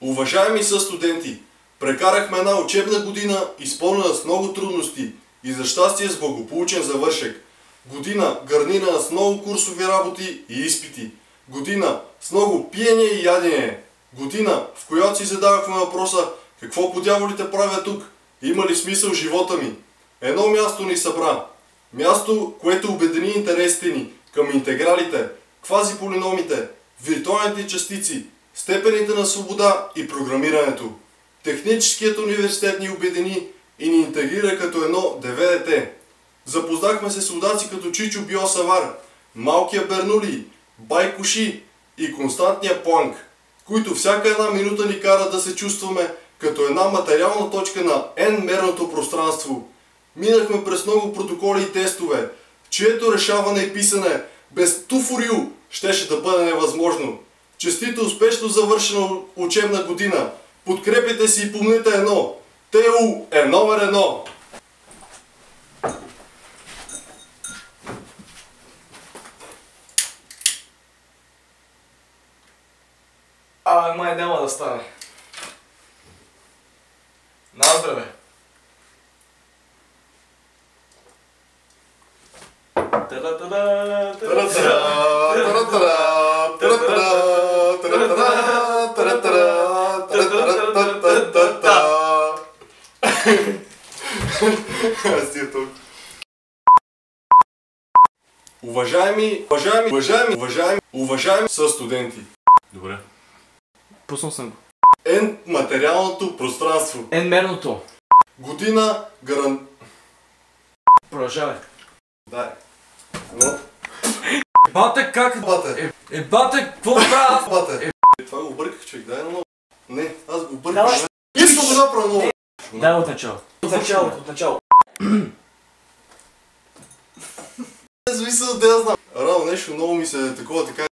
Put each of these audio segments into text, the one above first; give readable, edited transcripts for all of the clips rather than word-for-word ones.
Уважаеми състуденти, прекарахме една учебна година, изпълнена с много трудности и за щастие с благополучен завършек. Година гарнирана с много курсови работи и изпити. Година с много пиене и ядене. Година, в която си задавахме въпроса: какво по дяволите правя тук? Има ли смисъл живота ми? Едно място ни събра. Място, което обедини интересите ни към интегралите, квазиполиномите, виртуалните частици, степените на свобода и програмирането. Техническият университет ни обедини и ни интегрира като едно ДВДТ. Запознахме се с удаци като Чичо Биосавар, Малкия Бернули, Байкоши и Константния Планк, които всяка една минута ни карат да се чувстваме като една материална точка на N-мерното пространство. Минахме през много протоколи и тестове, чието решаване и писане без туфорил щеше да бъде невъзможно. Честито успешно завършена учебна година. Подкрепете си и помните едно: ТУ е номер едно! Май няма да стане. Наздраве! Уважаеми състуденти. Добре. Пуснал съм го. N материалното пространство. N-мерното. Година Продължавай. Да. Но... Бате, как? Бате. Бате, какво правя? Бате. Това го обърках, човек. Дай едно. Не, аз го обърках. Искам да направя много. Дай от начало. От начало. Смисъл, да я знам. Рано нещо много ми се такова така.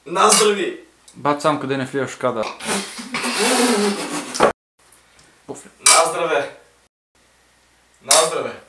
Наздрави! Бат, сам къде не влияш в кадър. Наздраве! Наздраве!